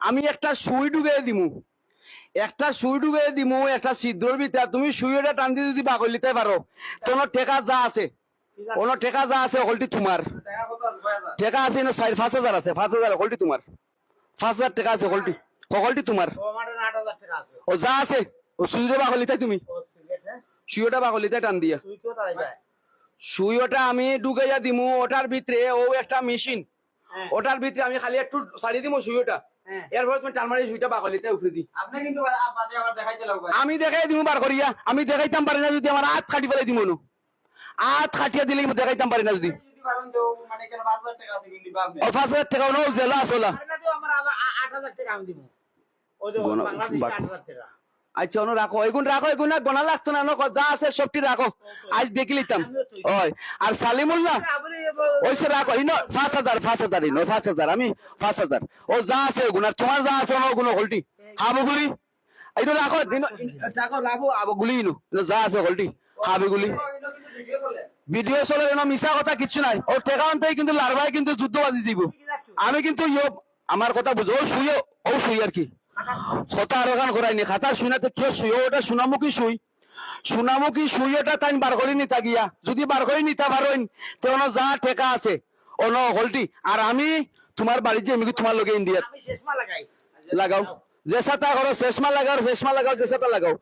আমি একটা সুই ঢুকিয়ে দিমু, একটা সুই ঢুকিয়ে দিমু একটা ছিদ্রর ভিতরে, তুমি সুইটা টান দিয়ে যদি বাগল দিতে পারো, তোমার টেকা যা আছে, কোনো টেকা যা আছে হলটি তোমার টেকা আছে না, 5,000 আছে, 5,000 হলটি তোমার, 5,000 টাকা আছে হলটি, হলটি তোমার ও যা আছে, ও সুইটা বাগল দিতে তুমি সুইটা বাগল দিতে টান দিয়া সুইটা আমি ঢুকাইয়া দিমু ওটার ভিতরে, ও একটা মেশিন, ওটার ভিতরে আমি খালি একটু সারি দিমু সুইটা, এরপর তুমি টানমারি সুইটা বাগলিতে উঠে দি, আমি দেখাই দিমু বার করিয়া, আমি দেখাইতাম পারি না যদি আমার হাত খাটি ফেলাই দিমু নু, হাত খাটিয়া দিলে দেখাইতাম পারি না যদি, ও 5,000 টাকা নো জেলা আসলা আচ্ছা অনু রাখো, এগুন না গোনা লাগতো না, যা আছে সবটি রাখো, আজ দেখি লিতাম ওই। আর সালিমুল্লাহ ওইসে রাখো, ইনো 5,000 ইনো 5,000, আমি 5,000 ও যা আছে ওগুন, আর তোমার যা আছে ওগুন হলটি হাবুগুলি ইনো রাখো, রাখো রাখো আবগুলি ইনো যা আছে হলটি হাবিগুলি। ভিডিও চলে এনো মিছা কথা কিচ্ছু নাই, ও টেকা আনতেই কিন্তু লারবাই কিন্তু যুদ্ধ বাজি দিব, আমি কিন্তু আমার কথা বুঝো, ও শুই আর কি কথা আর ওখান করাইনি, খাতার শুই না তো কেউ শুই, ওটা সোনামুখী শুই ওটা তাই বার করে নিতা গিয়া, যদি বার করে নিতে পারেন তো যা টেকা আছে অন হলটি, আর আমি তোমার বাড়ির যে এমনি তোমার লগে ইন্ডিয়ার লাগাও, জেসাটা করো শেষমা লাগাও জেসাটা লাগাও,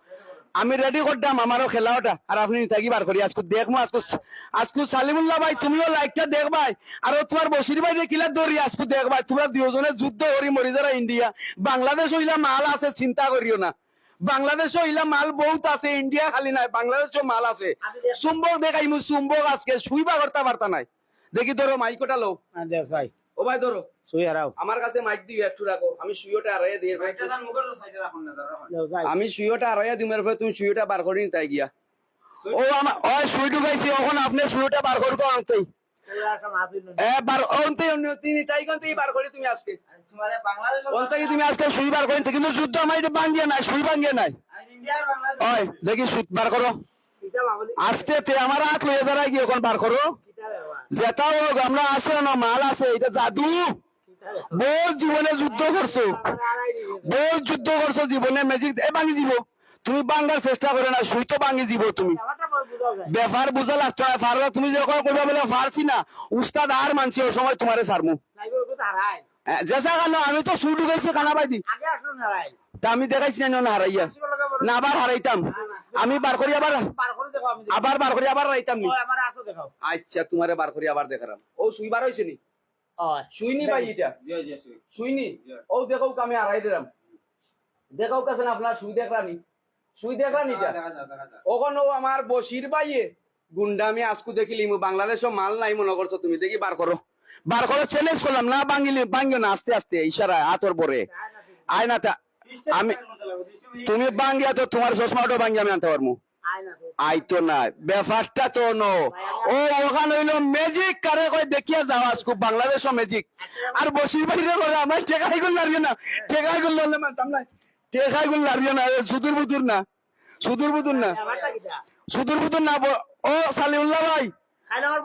আমি রেডি করতাম আমারও খেলাওটা, আর আপনি নিতাগি বার করি আজকে দেখবো, আজকে সালিমুল্লাহ ভাই তুমিও লাইকটা দেখবাই, আর তোমার বসির ভাই কিলা দৌড়ি আজকে দেখবাই, তোমরা দুজনে যুদ্ধ করি মরি যারা ইন্ডিয়া, বাংলাদেশ হইলা মাল আছে চিন্তা করিও না, বাংলাদেশ হইলা মাল বহুত আছে, ইন্ডিয়া খালি নাই, বাংলাদেশও মাল আছে, চুম্বক দেখাইমু চুম্বক আজকে শুইবা করতে পারতা নাই, দেখি ধরো মাইকটা লো ভাই, ও ভাই ধরো সুই হারাও, আমার কাছে মাইক দিও একটু রাখো, আমি সুইটা আড়াইয়া দিই, আমি সুইটা আড়াইয়া দিই, এরপরে তুমি সুইটা বার করি তাই গিয়া, ও আমার ওই সুই ঢুকাইছি, এখন আপনি সুইটা বার করবো আনতেই তুমি আজকে তুমি আজকে সুই বার করেন, কিন্তু যুদ্ধ আমার ভাঙ্গিয়ে নাই, সুই ভাঙ্গিয়ে নাই, ওই দেখি সুই বার করো আস্তে আমার হাত লইয়া দাঁড়াই গিয়ে এখন বার করো, যেটাও হোক আমরা আছে না মাল আছে, এটা জাদু, বহুত জীবনে যুদ্ধ করছো জীবনে, ম্যাজিক এ ভাঙি দিব, তুমি ভাঙ্গার চেষ্টা করে না, সুই তো ভাঙি দিব, তুমি ব্যাপার বুঝা লাগছে তুমি যখন করবা বলে পারছি না, উস্তাদ আর মানছি ও সময় তোমারে সারমু যেসা কেন, আমি তো সুই ঢুকাইছি কানা বাইদি, তা আমি দেখাইছি না হারাইয়া না, আবার হারাইতাম, আমি বার করি আবার বার করি আবার হারাইতাম নি, আচ্ছা তোমারে বার করি আবার দেখালাম, ও সুই বার হয়েছে নি, শুইনি ভাই এটা শুইনি, ও দেখো আমি হারাই দিলাম, দেখাও কাছে না আপনার সুই দেখলানি, ওখানে আমার বসির বাইয়ে গুন্ডামি আজকু দেখিলি, বাংলাদেশও মাল নাই মনে করছো তুমি, দেখি বার করো চ্যালেঞ্জ করলাম না, ভাঙ্গিও না, আস্তে আস্তে ইশারা হাতর পরে আয় না, আমি তুমি ভাঙ্গিয়া তো তোমার চশমাটাও ভাঙ্গি আমি আনতে পারবো, আইতো না ব্যাপারটা তো নো, ও ওখানে হইলো ম্যাজিক, কারে কয় দেখিয়া যাও আজকু বাংলাদেশও ম্যাজিক, আর বসির বাইরে করে আমার টেকাই গুল লাগবে না, টেকাই গুল লাগলে মানতাম না, টেকাই গুল লাগবে না, সুদূর বুদুর না ও সালিউল্লাহ ভাই,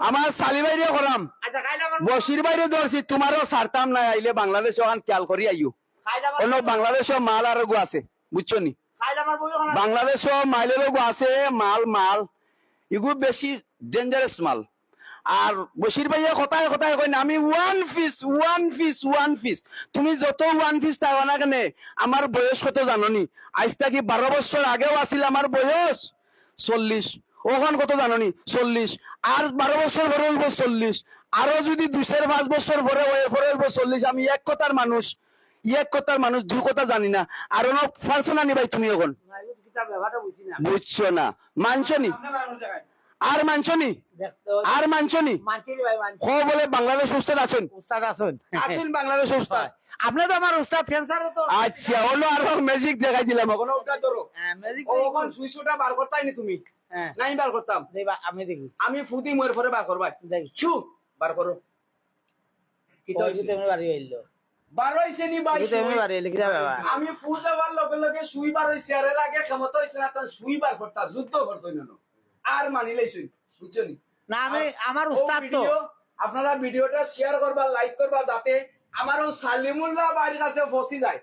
আমার সালি বাইরে করাম, বসির বাইরে ধরছি, তোমারও সারতাম না, আইলে বাংলাদেশ ওখান খেয়াল করি আইও, অন্য বাংলাদেশও মাল আর গো আছে বুঝছো নি, বাংলাদেশও মাইলের গো আছে, মাল এগুলো বেশি ডেঞ্জারাস মাল, আর বসির ভাইয়া কথায় কই না, আমি ওয়ান পিস, তুমি যত ওয়ান পিস থাকো না কেন, আমার বয়স কত জাননি, আজ থেকে 12 বছর আগেও আছিল আমার বয়স 40, ওখান কত জাননি 40, আর 12 বছর পরে হইব 40, আরো যদি 2-5 বছর পরে হইব 40, আমি এক কথার মানুষ, দুই কথা জানি না, আর পারছো না নি ভাই তুমি এখন বুঝছো না, মানছো নি আর মানছনি বলে বাংলাদেশ উস্তাদ আছেন বাংলাদেশ উস্তাদ, আপনি তো আমার উস্তাদ ফ্যান্সার তো, আচ্ছা হলো, আর ম্যাজিক দেখাই দিলাম, এখন ওটা ধরো ওখান সুইচটা বার করতাই নি তুমি, নাই বার করতাম, আমি দেখি আমি ফুদি মোর পরে বার করবাই, ছু বার করো, কি তো তুমি বাড়ি আইলো বার হইছে নি ভাই, তুমি বাড়ি আইলে কি যাবে, আমি ফুল দেওয়ার লগে লগে সুই বার হইছে, আর এর আগে ক্ষমতা হইছে না, তার সুই বার করতা, যুদ্ধ করছই না, আর মানিলেইছই বুঝছনি না, আমি আমার উস্তাদ তো, আপনারা ভিডিওটা শেয়ার করবা, লাইক করবা, যাতে আমার ও সালিমুল্লাহ বাড়ির কাছে বসি যায়